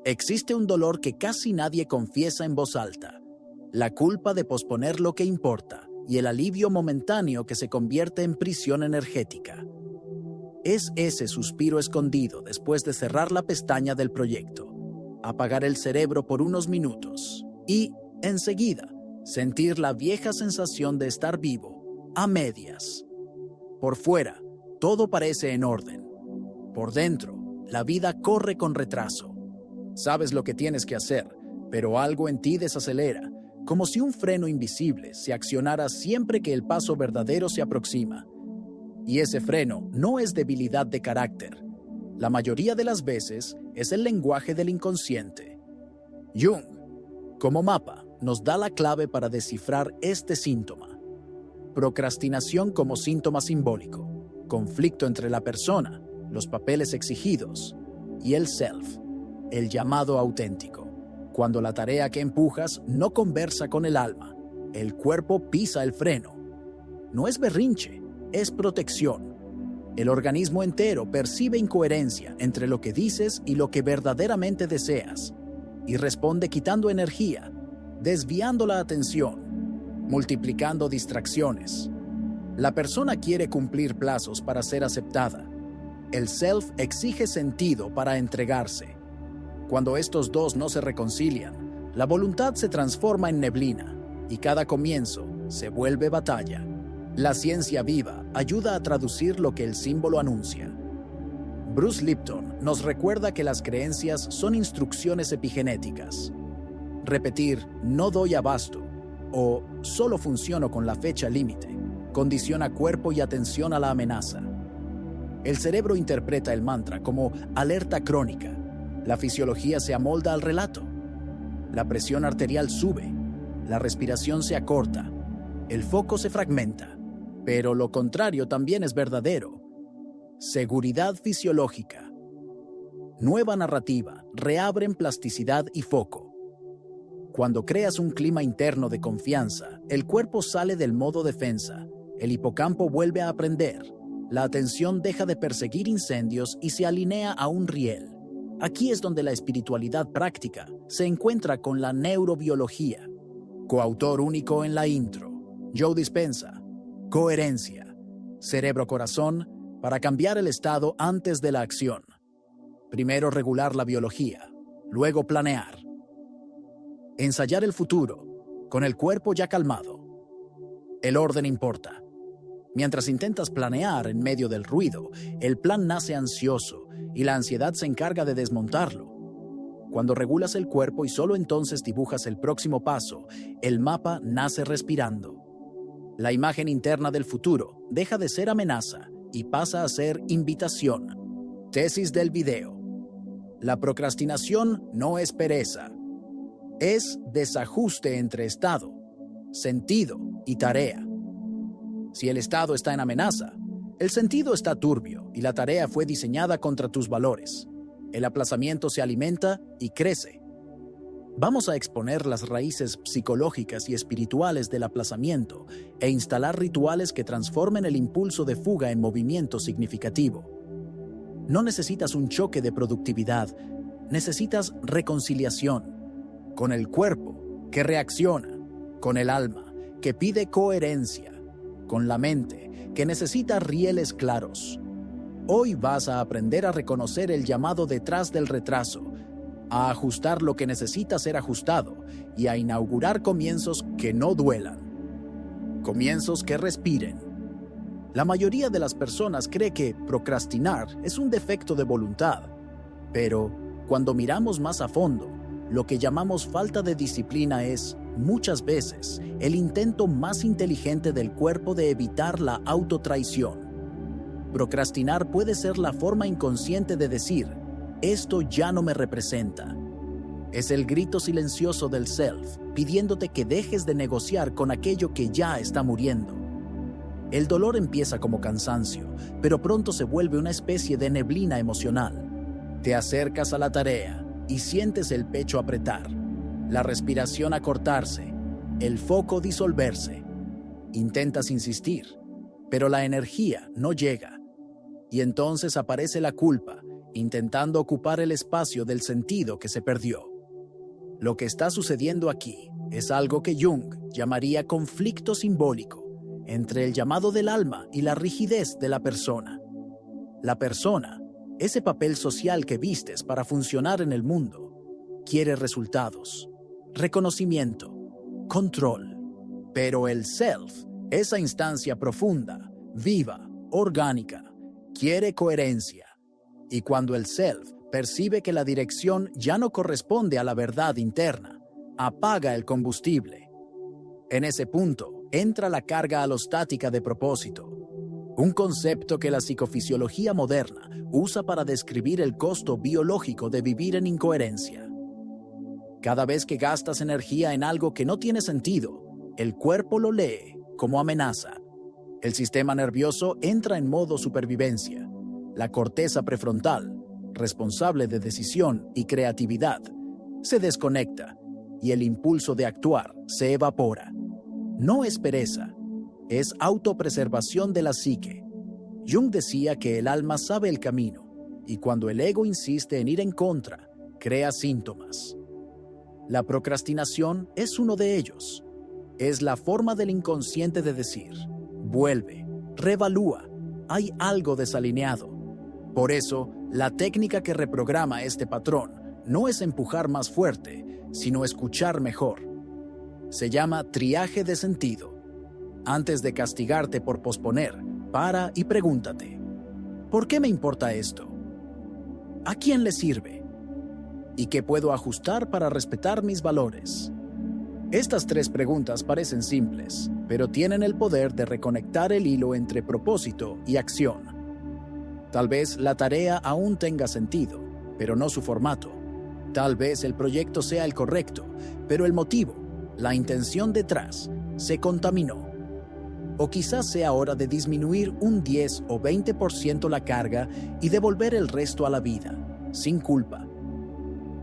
Existe un dolor que casi nadie confiesa en voz alta, la culpa de posponer lo que importa y el alivio momentáneo que se convierte en prisión energética. Es ese suspiro escondido después de cerrar la pestaña del proyecto, apagar el cerebro por unos minutos y, enseguida, sentir la vieja sensación de estar vivo, a medias. Por fuera, todo parece en orden. Por dentro, la vida corre con retraso. Sabes lo que tienes que hacer, pero algo en ti desacelera, como si un freno invisible se accionara siempre que el paso verdadero se aproxima. Y ese freno no es debilidad de carácter. La mayoría de las veces es el lenguaje del inconsciente. Jung, como mapa, nos da la clave para descifrar este síntoma. Procrastinación como síntoma simbólico, conflicto entre la persona, los papeles exigidos y el self, el llamado auténtico. Cuando la tarea que empujas no conversa con el alma, el cuerpo pisa el freno. No es berrinche, es protección. El organismo entero percibe incoherencia entre lo que dices y lo que verdaderamente deseas, y responde quitando energía, desviando la atención, multiplicando distracciones. La persona quiere cumplir plazos para ser aceptada. El self exige sentido para entregarse. Cuando estos dos no se reconcilian, la voluntad se transforma en neblina y cada comienzo se vuelve batalla. La ciencia viva ayuda a traducir lo que el símbolo anuncia. Bruce Lipton nos recuerda que las creencias son instrucciones epigenéticas. Repetir "no doy abasto" o "solo funciono con la fecha límite" condiciona cuerpo y atención a la amenaza. El cerebro interpreta el mantra como alerta crónica. La fisiología se amolda al relato. La presión arterial sube, la respiración se acorta, el foco se fragmenta. Pero lo contrario también es verdadero. Seguridad fisiológica. Nueva narrativa, reabren plasticidad y foco. Cuando creas un clima interno de confianza, el cuerpo sale del modo defensa, el hipocampo vuelve a aprender, la atención deja de perseguir incendios y se alinea a un riel. Aquí es donde la espiritualidad práctica se encuentra con la neurobiología. Coautor único en la intro, Joe Dispenza. Coherencia. Cerebro-corazón para cambiar el estado antes de la acción. Primero regular la biología, luego planear. Ensayar el futuro, con el cuerpo ya calmado. El orden importa. Mientras intentas planear en medio del ruido, el plan nace ansioso y la ansiedad se encarga de desmontarlo. Cuando regulas el cuerpo y solo entonces dibujas el próximo paso, el mapa nace respirando. La imagen interna del futuro deja de ser amenaza y pasa a ser invitación. Tesis del video. La procrastinación no es pereza. Es desajuste entre estado, sentido y tarea. Si el estado está en amenaza, el sentido está turbio y la tarea fue diseñada contra tus valores. El aplazamiento se alimenta y crece. Vamos a exponer las raíces psicológicas y espirituales del aplazamiento e instalar rituales que transformen el impulso de fuga en movimiento significativo. No necesitas un choque de productividad, necesitas reconciliación. Con el cuerpo, que reacciona, con el alma, que pide coherencia, con la mente, que necesita rieles claros. Hoy vas a aprender a reconocer el llamado detrás del retraso, a ajustar lo que necesita ser ajustado y a inaugurar comienzos que no duelan. Comienzos que respiren. La mayoría de las personas cree que procrastinar es un defecto de voluntad, pero cuando miramos más a fondo, lo que llamamos falta de disciplina es, muchas veces, el intento más inteligente del cuerpo de evitar la autotraición. Procrastinar puede ser la forma inconsciente de decir, esto ya no me representa. Es el grito silencioso del self, pidiéndote que dejes de negociar con aquello que ya está muriendo. El dolor empieza como cansancio, pero pronto se vuelve una especie de neblina emocional. Te acercas a la tarea y sientes el pecho apretar, la respiración acortarse, el foco disolverse. Intentas insistir, pero la energía no llega. Y entonces aparece la culpa intentando ocupar el espacio del sentido que se perdió. Lo que está sucediendo aquí es algo que Jung llamaría conflicto simbólico entre el llamado del alma y la rigidez de la persona. La persona, ese papel social que vistes para funcionar en el mundo, quiere resultados, reconocimiento, control. Pero el self, esa instancia profunda, viva, orgánica, quiere coherencia. Y cuando el self percibe que la dirección ya no corresponde a la verdad interna, apaga el combustible. En ese punto entra la carga alostática de propósito, un concepto que la psicofisiología moderna usa para describir el costo biológico de vivir en incoherencia. Cada vez que gastas energía en algo que no tiene sentido, el cuerpo lo lee como amenaza. El sistema nervioso entra en modo supervivencia. La corteza prefrontal, responsable de decisión y creatividad, se desconecta y el impulso de actuar se evapora. No es pereza, es autopreservación de la psique. Jung decía que el alma sabe el camino y cuando el ego insiste en ir en contra, crea síntomas. La procrastinación es uno de ellos. Es la forma del inconsciente de decir, vuelve, reevalúa, hay algo desalineado. Por eso, la técnica que reprograma este patrón no es empujar más fuerte, sino escuchar mejor. Se llama triaje de sentido. Antes de castigarte por posponer, para y pregúntate, ¿por qué me importa esto? ¿A quién le sirve? ¿Y qué puedo ajustar para respetar mis valores? Estas 3 preguntas parecen simples, pero tienen el poder de reconectar el hilo entre propósito y acción. Tal vez la tarea aún tenga sentido, pero no su formato. Tal vez el proyecto sea el correcto, pero el motivo, la intención detrás, se contaminó. O quizás sea hora de disminuir un 10 o 20% la carga y devolver el resto a la vida, sin culpa.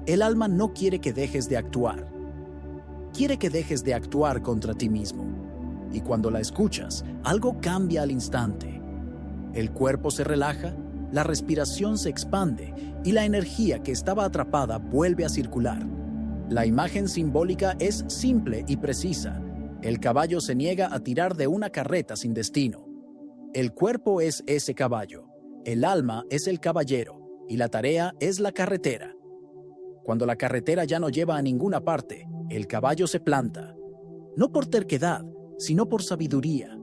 El alma no quiere que dejes de actuar. Quiere que dejes de actuar contra ti mismo. Y cuando la escuchas, algo cambia al instante. El cuerpo se relaja, la respiración se expande y la energía que estaba atrapada vuelve a circular. La imagen simbólica es simple y precisa. El caballo se niega a tirar de una carreta sin destino. El cuerpo es ese caballo, el alma es el caballero y la tarea es la carretera. Cuando la carretera ya no lleva a ninguna parte, el caballo se planta. No por terquedad, sino por sabiduría.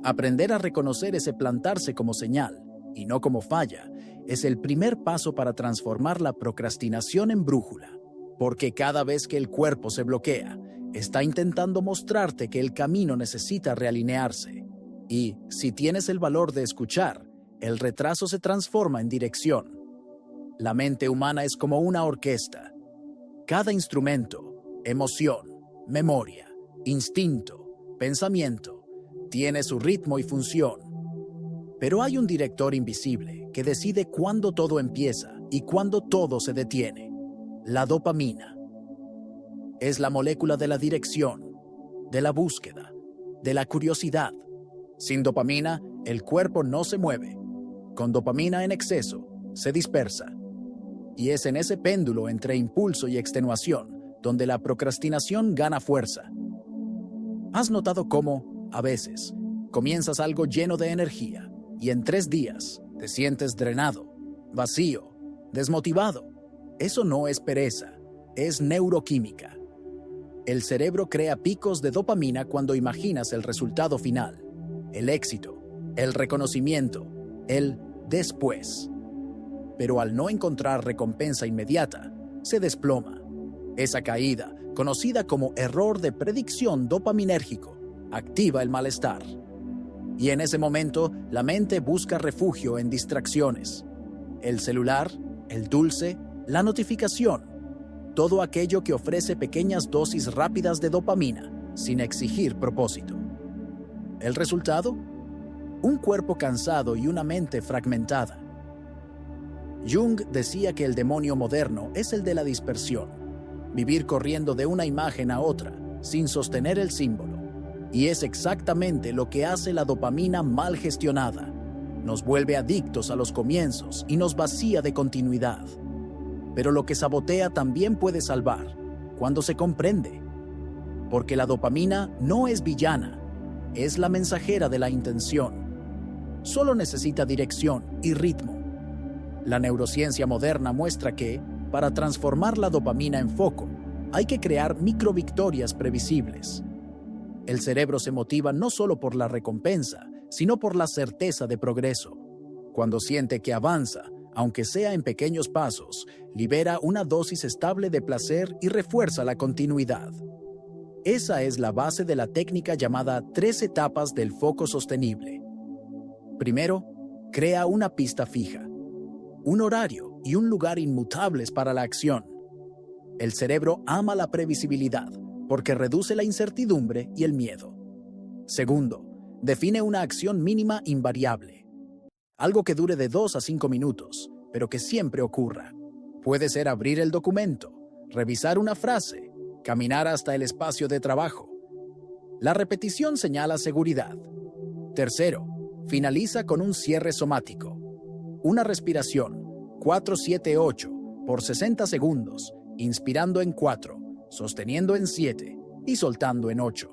Aprender a reconocer ese plantarse como señal, y no como falla, es el primer paso para transformar la procrastinación en brújula. Porque cada vez que el cuerpo se bloquea, está intentando mostrarte que el camino necesita realinearse. Y, si tienes el valor de escuchar, el retraso se transforma en dirección. La mente humana es como una orquesta. Cada instrumento, emoción, memoria, instinto, pensamiento, tiene su ritmo y función. Pero hay un director invisible que decide cuándo todo empieza y cuándo todo se detiene. La dopamina. Es la molécula de la dirección, de la búsqueda, de la curiosidad. Sin dopamina, el cuerpo no se mueve. Con dopamina en exceso, se dispersa. Y es en ese péndulo entre impulso y extenuación donde la procrastinación gana fuerza. ¿Has notado cómo, a veces, comienzas algo lleno de energía y en 3 días te sientes drenado, vacío, desmotivado? Eso no es pereza, es neuroquímica. El cerebro crea picos de dopamina cuando imaginas el resultado final, el éxito, el reconocimiento, el después. Pero al no encontrar recompensa inmediata, se desploma. Esa caída, conocida como error de predicción dopaminérgico, activa el malestar. Y en ese momento, la mente busca refugio en distracciones. El celular, el dulce, la notificación. Todo aquello que ofrece pequeñas dosis rápidas de dopamina, sin exigir propósito. ¿El resultado? Un cuerpo cansado y una mente fragmentada. Jung decía que el demonio moderno es el de la dispersión, vivir corriendo de una imagen a otra, sin sostener el símbolo. Y es exactamente lo que hace la dopamina mal gestionada. nos vuelve adictos a los comienzos y nos vacía de continuidad. Pero lo que sabotea también puede salvar, cuando se comprende. Porque la dopamina no es villana, es la mensajera de la intención. Solo necesita dirección y ritmo. La neurociencia moderna muestra que, para transformar la dopamina en foco, hay que crear microvictorias previsibles. El cerebro se motiva no solo por la recompensa, sino por la certeza de progreso. Cuando siente que avanza, aunque sea en pequeños pasos, libera una dosis estable de placer y refuerza la continuidad. Esa es la base de la técnica llamada 3 etapas del foco sostenible. Primero, crea una pista fija, un horario y un lugar inmutables para la acción. El cerebro ama la previsibilidad porque reduce la incertidumbre y el miedo. Segundo, define una acción mínima invariable. Algo que dure de 2 a 5 minutos, pero que siempre ocurra. Puede ser abrir el documento, revisar una frase, caminar hasta el espacio de trabajo. La repetición señala seguridad. Tercero, finaliza con un cierre somático. Una respiración, 4-7-8, por 60 segundos, inspirando en 4, sosteniendo en 7 y soltando en 8.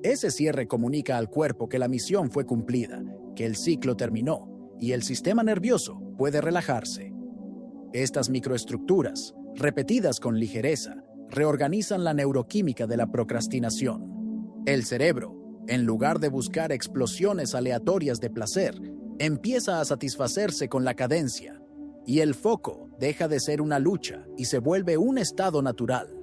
Ese cierre comunica al cuerpo que la misión fue cumplida, que el ciclo terminó y el sistema nervioso puede relajarse. Estas microestructuras, repetidas con ligereza, reorganizan la neuroquímica de la procrastinación. El cerebro, en lugar de buscar explosiones aleatorias de placer, empieza a satisfacerse con la cadencia, y el foco deja de ser una lucha y se vuelve un estado natural.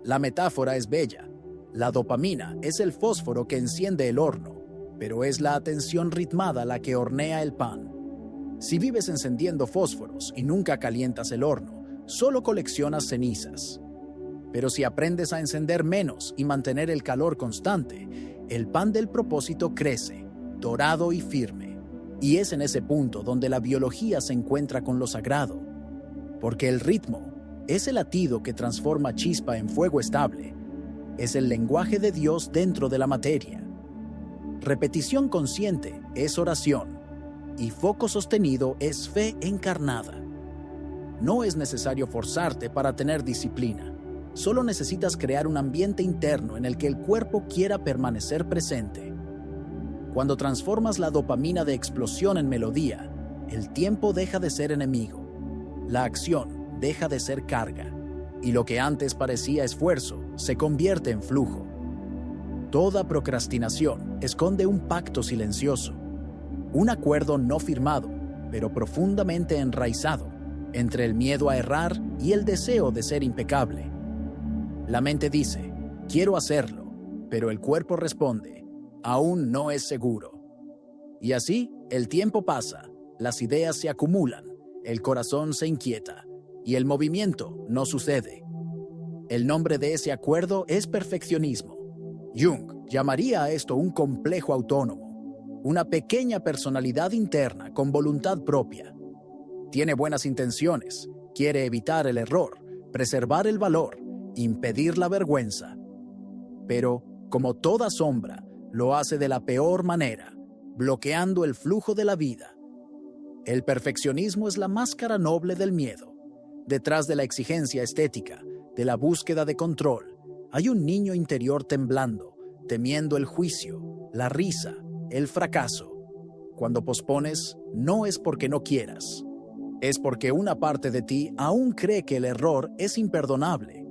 La metáfora es bella. La dopamina es el fósforo que enciende el horno, pero es la atención ritmada la que hornea el pan. Si vives encendiendo fósforos y nunca calientas el horno, solo coleccionas cenizas. Pero si aprendes a encender menos y mantener el calor constante, el pan del propósito crece, dorado y firme. Y es en ese punto donde la biología se encuentra con lo sagrado. Porque el ritmo es el latido que transforma chispa en fuego estable. Es el lenguaje de Dios dentro de la materia. Repetición consciente es oración. Y foco sostenido es fe encarnada. No es necesario forzarte para tener disciplina. Solo necesitas crear un ambiente interno en el que el cuerpo quiera permanecer presente. Cuando transformas la dopamina de explosión en melodía, el tiempo deja de ser enemigo. La acción deja de ser carga. Y lo que antes parecía esfuerzo se convierte en flujo. Toda procrastinación esconde un pacto silencioso. Un acuerdo no firmado, pero profundamente enraizado, entre el miedo a errar y el deseo de ser impecable. La mente dice, quiero hacerlo, pero el cuerpo responde, aún no es seguro. Y así, el tiempo pasa, las ideas se acumulan, el corazón se inquieta, y el movimiento no sucede. El nombre de ese acuerdo es perfeccionismo. Jung llamaría a esto un complejo autónomo, una pequeña personalidad interna con voluntad propia. Tiene buenas intenciones, quiere evitar el error, preservar el valor, impedir la vergüenza. Pero, como toda sombra, lo hace de la peor manera, bloqueando el flujo de la vida. El perfeccionismo es la máscara noble del miedo. Detrás de la exigencia estética, de la búsqueda de control, hay un niño interior temblando, temiendo el juicio, la risa, el fracaso. Cuando pospones, no es porque no quieras. Es porque una parte de ti aún cree que el error es imperdonable.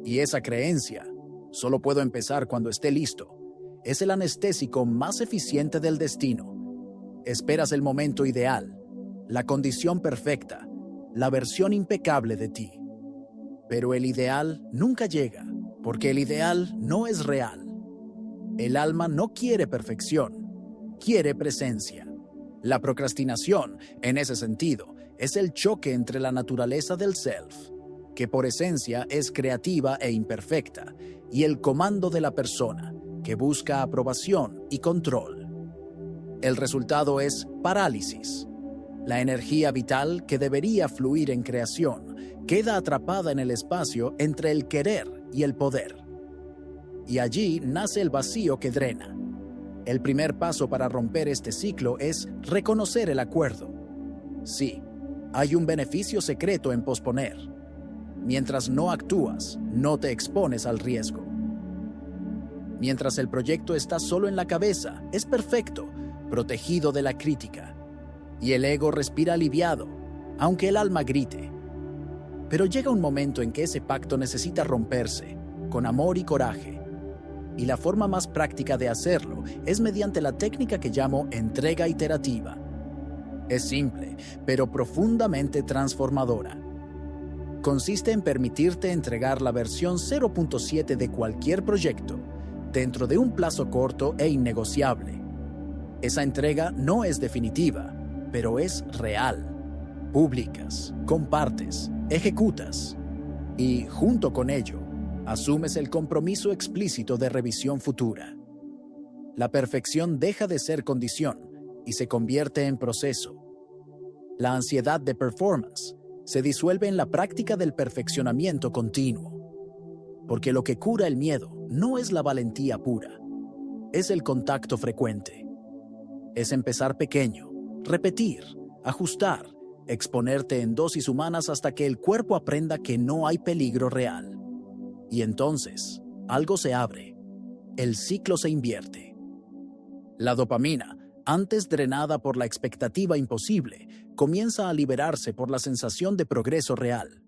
Y esa creencia, solo puedo empezar cuando esté listo, es el anestésico más eficiente del destino. Esperas el momento ideal, la condición perfecta, la versión impecable de ti. Pero el ideal nunca llega, porque el ideal no es real. El alma no quiere perfección, quiere presencia. La procrastinación, en ese sentido, es el choque entre la naturaleza del self, que por esencia es creativa e imperfecta, y el comando de la persona, que busca aprobación y control. El resultado es parálisis. La energía vital que debería fluir en creación queda atrapada en el espacio entre el querer y el poder. Y allí nace el vacío que drena. El primer paso para romper este ciclo es reconocer el acuerdo. Sí, hay un beneficio secreto en posponer. Mientras no actúas, no te expones al riesgo. Mientras el proyecto está solo en la cabeza, es perfecto, protegido de la crítica. Y el ego respira aliviado, aunque el alma grite. Pero llega un momento en que ese pacto necesita romperse, con amor y coraje. Y la forma más práctica de hacerlo es mediante la técnica que llamo entrega iterativa. Es simple, pero profundamente transformadora. Consiste en permitirte entregar la versión 0.7 de cualquier proyecto, dentro de un plazo corto e innegociable. Esa entrega no es definitiva, pero es real. Publicas, compartes, ejecutas y, junto con ello, asumes el compromiso explícito de revisión futura. La perfección deja de ser condición y se convierte en proceso. La ansiedad de performance se disuelve en la práctica del perfeccionamiento continuo. Porque lo que cura el miedo no es la valentía pura, es el contacto frecuente. Es empezar pequeño, repetir, ajustar, exponerte en dosis humanas hasta que el cuerpo aprenda que no hay peligro real. Y entonces, algo se abre. El ciclo se invierte. La dopamina, antes drenada por la expectativa imposible, comienza a liberarse por la sensación de progreso real.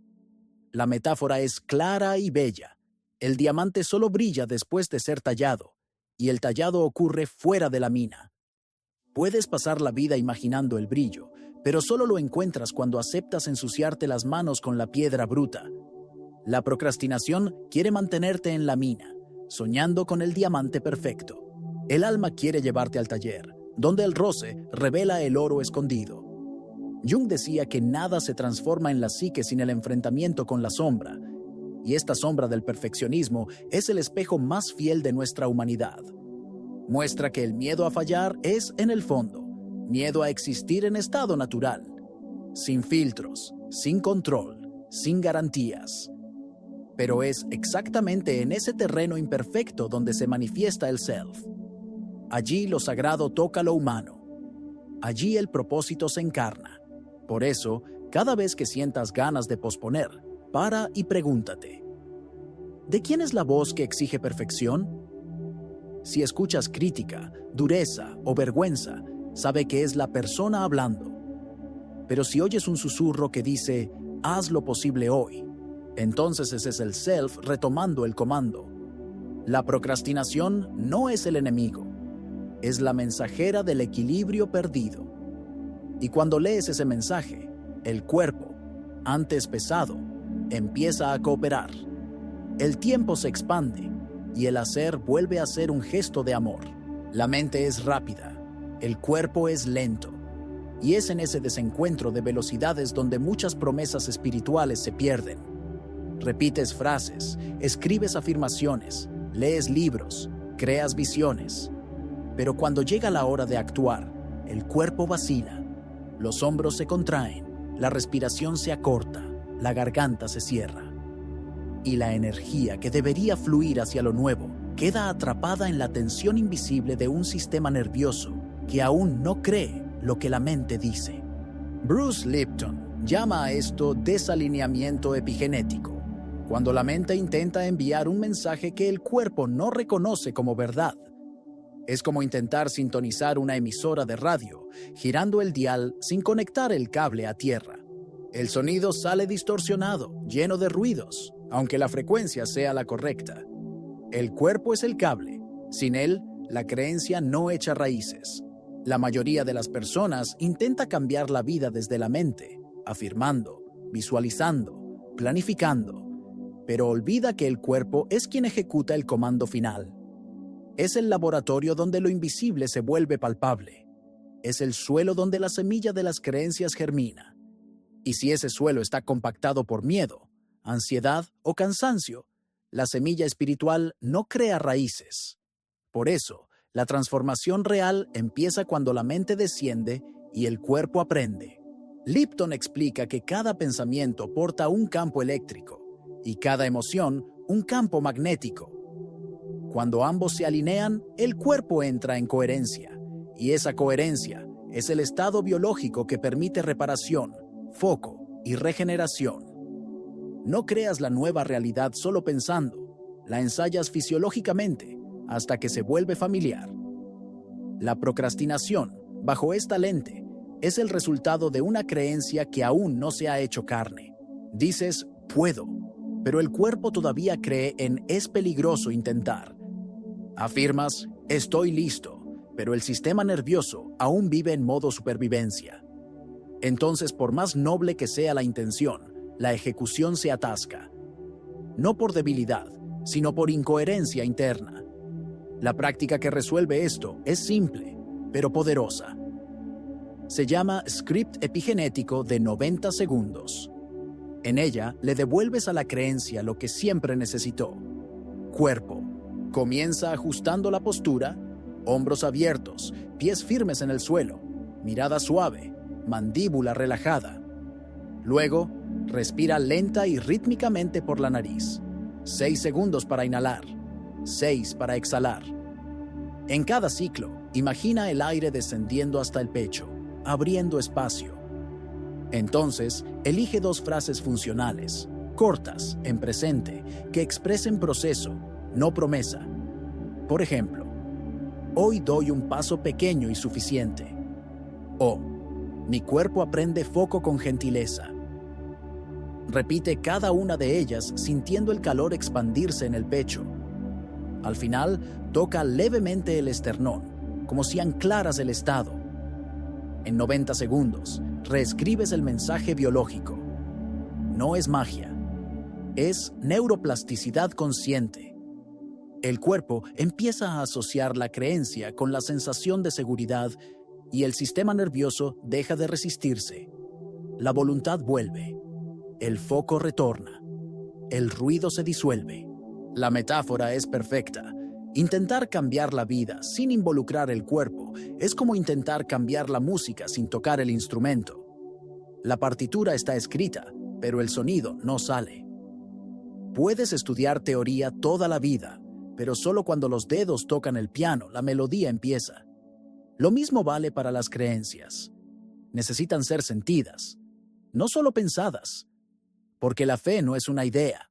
La metáfora es clara y bella. El diamante solo brilla después de ser tallado, y el tallado ocurre fuera de la mina. Puedes pasar la vida imaginando el brillo, pero solo lo encuentras cuando aceptas ensuciarte las manos con la piedra bruta. La procrastinación quiere mantenerte en la mina, soñando con el diamante perfecto. El alma quiere llevarte al taller, donde el roce revela el oro escondido. Jung decía que nada se transforma en la psique sin el enfrentamiento con la sombra, y esta sombra del perfeccionismo es el espejo más fiel de nuestra humanidad. Muestra que el miedo a fallar es, en el fondo, miedo a existir en estado natural, sin filtros, sin control, sin garantías. Pero es exactamente en ese terreno imperfecto donde se manifiesta el self. Allí lo sagrado toca lo humano. Allí el propósito se encarna. Por eso, cada vez que sientas ganas de posponer, para y pregúntate: ¿de quién es la voz que exige perfección? Si escuchas crítica, dureza o vergüenza, sabe que es la persona hablando. Pero si oyes un susurro que dice, haz lo posible hoy, entonces ese es el self retomando el comando. La procrastinación no es el enemigo, es la mensajera del equilibrio perdido. Y cuando lees ese mensaje, el cuerpo, antes pesado, empieza a cooperar. El tiempo se expande y el hacer vuelve a ser un gesto de amor. La mente es rápida, el cuerpo es lento. Y es en ese desencuentro de velocidades donde muchas promesas espirituales se pierden. Repites frases, escribes afirmaciones, lees libros, creas visiones. Pero cuando llega la hora de actuar, el cuerpo vacila, los hombros se contraen, la respiración se acorta, la garganta se cierra. Y la energía que debería fluir hacia lo nuevo queda atrapada en la tensión invisible de un sistema nervioso que aún no cree lo que la mente dice. Bruce Lipton llama a esto desalineamiento epigenético, cuando la mente intenta enviar un mensaje que el cuerpo no reconoce como verdad. Es como intentar sintonizar una emisora de radio, girando el dial sin conectar el cable a tierra. El sonido sale distorsionado, lleno de ruidos, aunque la frecuencia sea la correcta. El cuerpo es el cable. Sin él, la creencia no echa raíces. La mayoría de las personas intenta cambiar la vida desde la mente, afirmando, visualizando, planificando, pero olvida que el cuerpo es quien ejecuta el comando final. Es el laboratorio donde lo invisible se vuelve palpable. Es el suelo donde la semilla de las creencias germina. Y si ese suelo está compactado por miedo, ansiedad o cansancio, la semilla espiritual no crea raíces. Por eso, la transformación real empieza cuando la mente desciende y el cuerpo aprende. Lipton explica que cada pensamiento porta un campo eléctrico y cada emoción un campo magnético. Cuando ambos se alinean, el cuerpo entra en coherencia, y esa coherencia es el estado biológico que permite reparación, foco y regeneración. No creas la nueva realidad solo pensando, la ensayas fisiológicamente hasta que se vuelve familiar. La procrastinación, bajo esta lente, es el resultado de una creencia que aún no se ha hecho carne. Dices, puedo, pero el cuerpo todavía cree en es peligroso intentar. Afirmas, estoy listo, pero el sistema nervioso aún vive en modo supervivencia. Entonces, por más noble que sea la intención, la ejecución se atasca. No por debilidad, sino por incoherencia interna. La práctica que resuelve esto es simple, pero poderosa. Se llama script epigenético de 90 segundos. En ella le devuelves a la creencia lo que siempre necesitó. Cuerpo. Comienza ajustando la postura, hombros abiertos, pies firmes en el suelo, mirada suave, mandíbula relajada. Luego, respira lenta y rítmicamente por la nariz. 6 segundos para inhalar, 6 para exhalar. En cada ciclo, imagina el aire descendiendo hasta el pecho, abriendo espacio. Entonces, elige 2 frases funcionales, cortas, en presente, que expresen proceso, no promesa. Por ejemplo, hoy doy un paso pequeño y suficiente. O, mi cuerpo aprende foco con gentileza. Repite cada una de ellas sintiendo el calor expandirse en el pecho. Al final, toca levemente el esternón, como si anclaras el estado. En 90 segundos, reescribes el mensaje biológico. No es magia, es neuroplasticidad consciente. El cuerpo empieza a asociar la creencia con la sensación de seguridad y el sistema nervioso deja de resistirse. La voluntad vuelve. El foco retorna. El ruido se disuelve. La metáfora es perfecta. Intentar cambiar la vida sin involucrar el cuerpo es como intentar cambiar la música sin tocar el instrumento. La partitura está escrita, pero el sonido no sale. Puedes estudiar teoría toda la vida, pero solo cuando los dedos tocan el piano, la melodía empieza. Lo mismo vale para las creencias. Necesitan ser sentidas, no solo pensadas. Porque la fe no es una idea,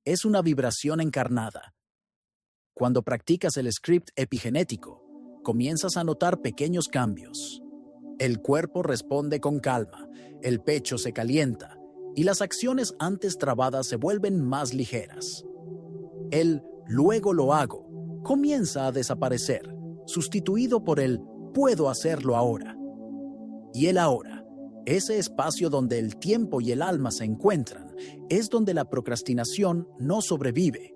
es una vibración encarnada. Cuando practicas el script epigenético, comienzas a notar pequeños cambios. El cuerpo responde con calma, el pecho se calienta y las acciones antes trabadas se vuelven más ligeras. El luego lo hago comienza a desaparecer, sustituido por el puedo hacerlo ahora. Y el ahora, ese espacio donde el tiempo y el alma se encuentran, es donde la procrastinación no sobrevive.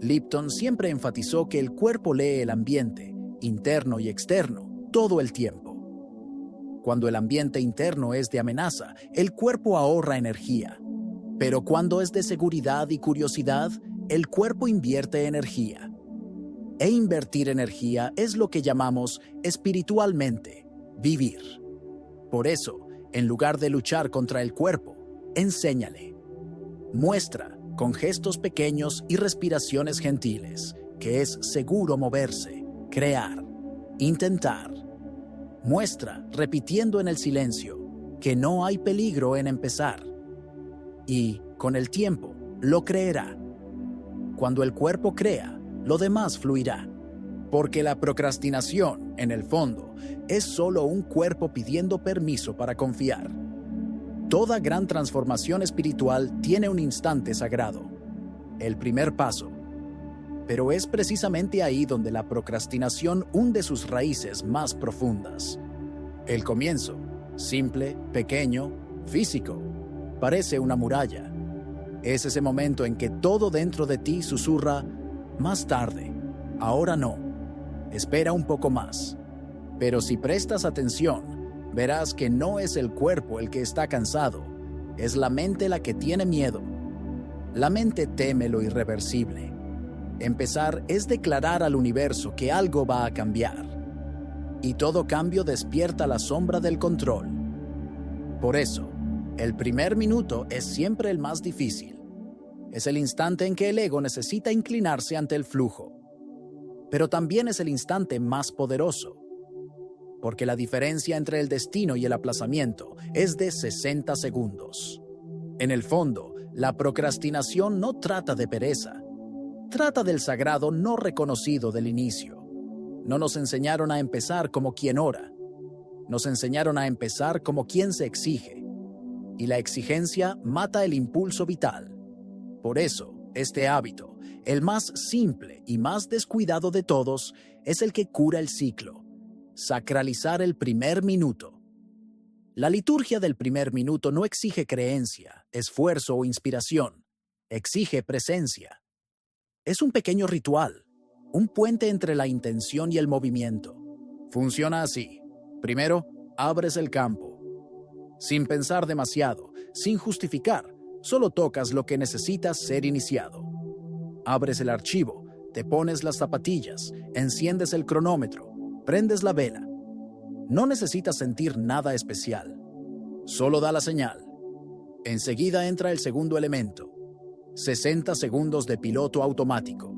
Lipton siempre enfatizó que el cuerpo lee el ambiente, interno y externo, todo el tiempo. Cuando el ambiente interno es de amenaza, el cuerpo ahorra energía. Pero cuando es de seguridad y curiosidad, el cuerpo invierte energía. E invertir energía es lo que llamamos espiritualmente vivir. Por eso, en lugar de luchar contra el cuerpo, enséñale. Muestra, con gestos pequeños y respiraciones gentiles, que es seguro moverse, crear, intentar. Muestra, repitiendo en el silencio, que no hay peligro en empezar. Y, con el tiempo, lo creerá. Cuando el cuerpo crea, lo demás fluirá. Porque la procrastinación, en el fondo, es solo un cuerpo pidiendo permiso para confiar. Toda gran transformación espiritual tiene un instante sagrado, el primer paso. Pero es precisamente ahí donde la procrastinación hunde sus raíces más profundas. El comienzo, simple, pequeño, físico, parece una muralla. Es ese momento en que todo dentro de ti susurra, más tarde, ahora no, espera un poco más. Pero si prestas atención, verás que no es el cuerpo el que está cansado, es la mente la que tiene miedo. La mente teme lo irreversible. Empezar es declarar al universo que algo va a cambiar. Y todo cambio despierta la sombra del control. Por eso, el primer minuto es siempre el más difícil. Es el instante en que el ego necesita inclinarse ante el flujo. pero también es el instante más poderoso, porque la diferencia entre el destino y el aplazamiento es de 60 segundos. En el fondo, la procrastinación no trata de pereza, trata del sagrado no reconocido del inicio. No nos enseñaron a empezar como quien ora, nos enseñaron a empezar como quien se exige, y la exigencia mata el impulso vital. Por eso, este hábito, el más simple y más descuidado de todos, es el que cura el ciclo: sacralizar el primer minuto. La liturgia del primer minuto no exige creencia, esfuerzo o inspiración, exige presencia. Es un pequeño ritual, un puente entre la intención y el movimiento. Funciona así. Primero, abres el campo. Sin pensar demasiado, sin justificar, solo tocas lo que necesita ser iniciado. Abres el archivo, te pones las zapatillas, enciendes el cronómetro, prendes la vela. No necesitas sentir nada especial. Solo da la señal. Enseguida entra el segundo elemento: 60 segundos de piloto automático.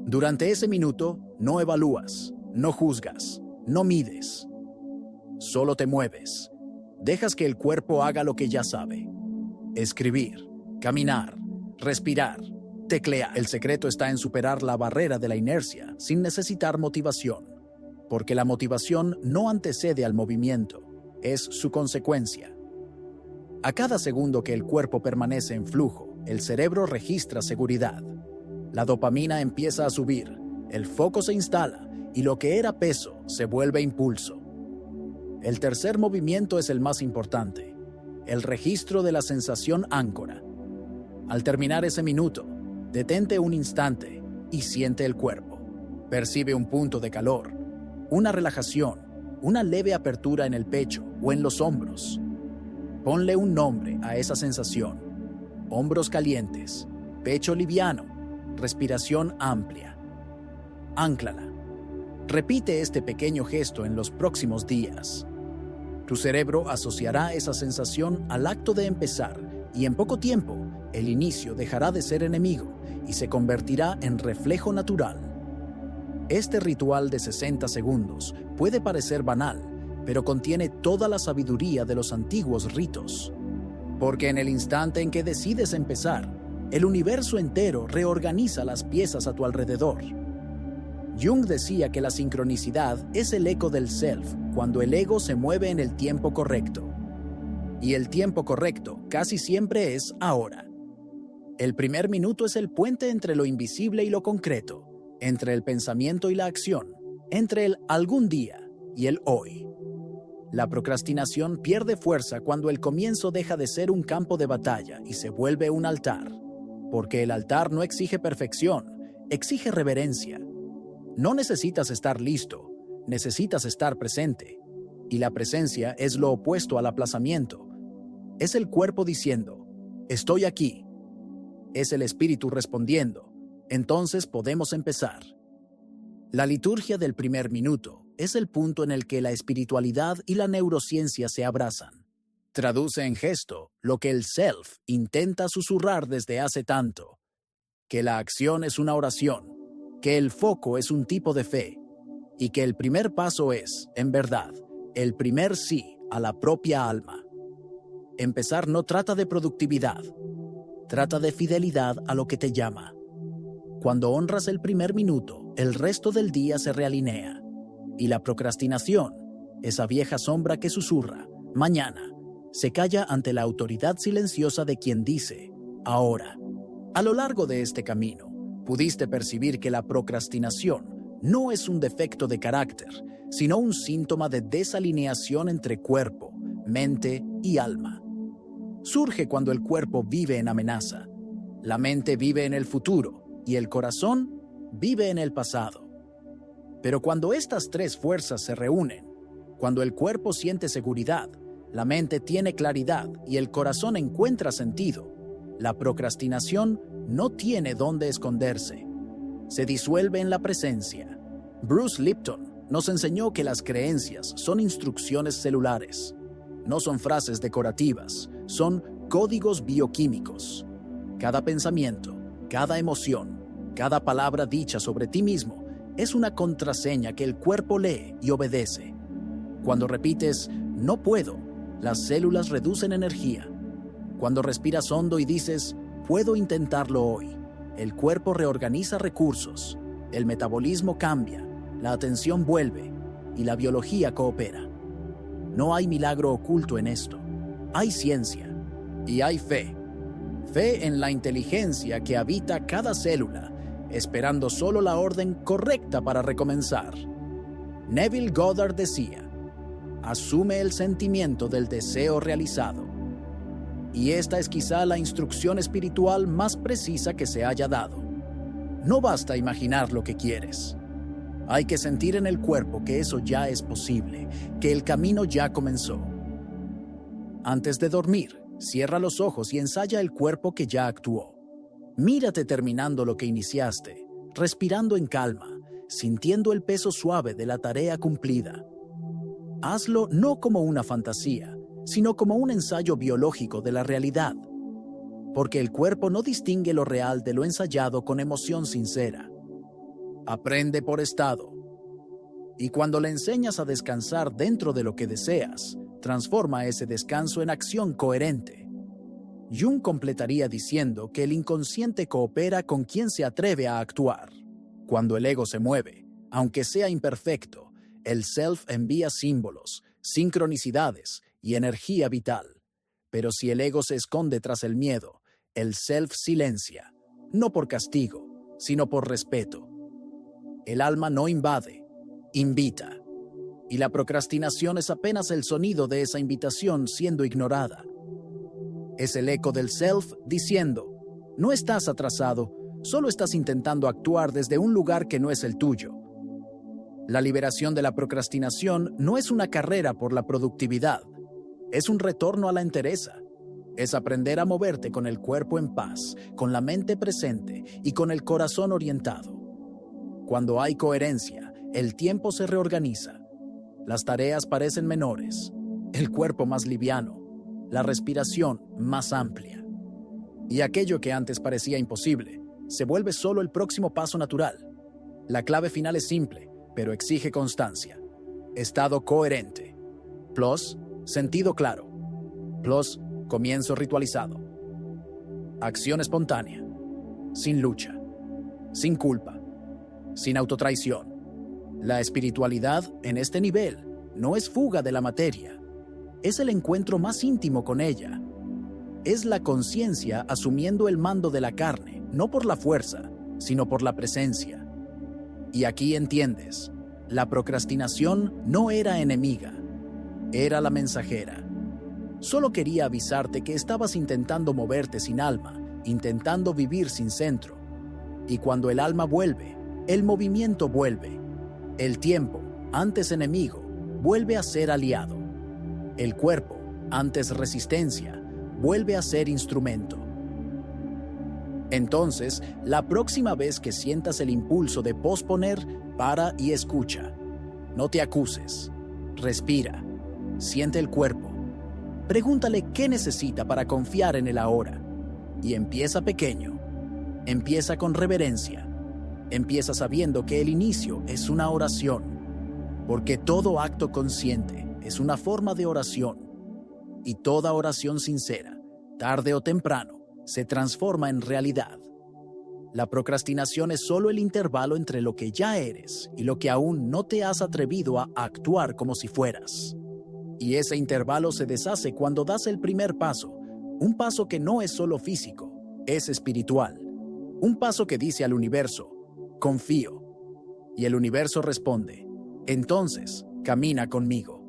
Durante ese minuto, no evalúas, no juzgas, no mides. Solo te mueves. Dejas que el cuerpo haga lo que ya sabe: escribir, caminar, respirar, teclear. El secreto está en superar la barrera de la inercia sin necesitar motivación, porque la motivación no antecede al movimiento, es su consecuencia. A cada segundo que el cuerpo permanece en flujo, el cerebro registra seguridad. La dopamina empieza a subir, el foco se instala y lo que era peso se vuelve impulso. El tercer movimiento es el más importante: el registro de la sensación áncora. Al terminar ese minuto, detente un instante y siente el cuerpo. Percibe un punto de calor, una relajación, una leve apertura en el pecho o en los hombros. Ponle un nombre a esa sensación: hombros calientes, pecho liviano, respiración amplia. Ánclala. Repite este pequeño gesto en los próximos días. Tu cerebro asociará esa sensación al acto de empezar y en poco tiempo el inicio dejará de ser enemigo y se convertirá en reflejo natural. Este ritual de 60 segundos puede parecer banal, pero contiene toda la sabiduría de los antiguos ritos. Porque en el instante en que decides empezar, el universo entero reorganiza las piezas a tu alrededor. Jung decía que la sincronicidad es el eco del self cuando el ego se mueve en el tiempo correcto. Y el tiempo correcto casi siempre es ahora. El primer minuto es el puente entre lo invisible y lo concreto, entre el pensamiento y la acción, entre el algún día y el hoy. La procrastinación pierde fuerza cuando el comienzo deja de ser un campo de batalla y se vuelve un altar, porque el altar no exige perfección, exige reverencia. No necesitas estar listo, necesitas estar presente. Y la presencia es lo opuesto al aplazamiento. Es el cuerpo diciendo: estoy aquí. Es el espíritu respondiendo: entonces podemos empezar. La liturgia del primer minuto es el punto en el que la espiritualidad y la neurociencia se abrazan. Traduce en gesto lo que el self intenta susurrar desde hace tanto: que la acción es una oración, que el foco es un tipo de fe, y que el primer paso es, en verdad, el primer sí a la propia alma. Empezar no trata de productividad, trata de fidelidad a lo que te llama. Cuando honras el primer minuto, el resto del día se realinea, y la procrastinación, esa vieja sombra que susurra, mañana, se calla ante la autoridad silenciosa de quien dice, ahora. A lo largo de este camino, pudiste percibir que la procrastinación no es un defecto de carácter, sino un síntoma de desalineación entre cuerpo, mente y alma. Surge cuando el cuerpo vive en amenaza, la mente vive en el futuro y el corazón vive en el pasado. Pero cuando estas tres fuerzas se reúnen, cuando el cuerpo siente seguridad, la mente tiene claridad y el corazón encuentra sentido, la procrastinación no tiene dónde esconderse. Se disuelve en la presencia. Bruce Lipton nos enseñó que las creencias son instrucciones celulares. No son frases decorativas, son códigos bioquímicos. Cada pensamiento, cada emoción, cada palabra dicha sobre ti mismo es una contraseña que el cuerpo lee y obedece. Cuando repites, no puedo, las células reducen energía. Cuando respiras hondo y dices, puedo intentarlo hoy, el cuerpo reorganiza recursos, el metabolismo cambia, la atención vuelve y la biología coopera. No hay milagro oculto en esto. Hay ciencia y hay fe. Fe en la inteligencia que habita cada célula, esperando solo la orden correcta para recomenzar. Neville Goddard decía, asume el sentimiento del deseo realizado. Y esta es quizá la instrucción espiritual más precisa que se haya dado. No basta imaginar lo que quieres. Hay que sentir en el cuerpo que eso ya es posible, que el camino ya comenzó. Antes de dormir, cierra los ojos y ensaya el cuerpo que ya actuó. Mírate terminando lo que iniciaste, respirando en calma, sintiendo el peso suave de la tarea cumplida. Hazlo no como una fantasía, sino como un ensayo biológico de la realidad. Porque el cuerpo no distingue lo real de lo ensayado con emoción sincera. Aprende por estado. Y cuando le enseñas a descansar dentro de lo que deseas, transforma ese descanso en acción coherente. Jung completaría diciendo que el inconsciente coopera con quien se atreve a actuar. Cuando el ego se mueve, aunque sea imperfecto, el self envía símbolos, sincronicidades y energía vital. Pero si el ego se esconde tras el miedo, el self silencia, no por castigo, sino por respeto. El alma no invade, invita. Y la procrastinación es apenas el sonido de esa invitación siendo ignorada. Es el eco del self diciendo, no estás atrasado, solo estás intentando actuar desde un lugar que no es el tuyo. La liberación de la procrastinación no es una carrera por la productividad, es un retorno a la entereza. Es aprender a moverte con el cuerpo en paz, con la mente presente y con el corazón orientado. Cuando hay coherencia, el tiempo se reorganiza. Las tareas parecen menores, el cuerpo más liviano, la respiración más amplia. Y aquello que antes parecía imposible, se vuelve solo el próximo paso natural. La clave final es simple, pero exige constancia. Estado coherente. Plus, sentido claro. Plus, comienzo ritualizado. Acción espontánea. Sin lucha. Sin culpa. Sin autotraición. La espiritualidad, en este nivel, no es fuga de la materia. Es el encuentro más íntimo con ella. Es la conciencia asumiendo el mando de la carne, no por la fuerza, sino por la presencia. Y aquí entiendes, la procrastinación no era enemiga, era la mensajera. Solo quería avisarte que estabas intentando moverte sin alma, intentando vivir sin centro. Y cuando el alma vuelve, el movimiento vuelve. El tiempo, antes enemigo, vuelve a ser aliado. El cuerpo, antes resistencia, vuelve a ser instrumento. Entonces, la próxima vez que sientas el impulso de posponer, para y escucha. No te acuses. Respira. Siente el cuerpo. Pregúntale qué necesita para confiar en el ahora. Y empieza pequeño. Empieza con reverencia. Empieza sabiendo que el inicio es una oración. Porque todo acto consciente es una forma de oración. Y toda oración sincera, tarde o temprano, se transforma en realidad. La procrastinación es solo el intervalo entre lo que ya eres y lo que aún no te has atrevido a actuar como si fueras. Y ese intervalo se deshace cuando das el primer paso, un paso que no es solo físico, es espiritual. Un paso que dice al universo, confío. Y el universo responde, entonces, camina conmigo.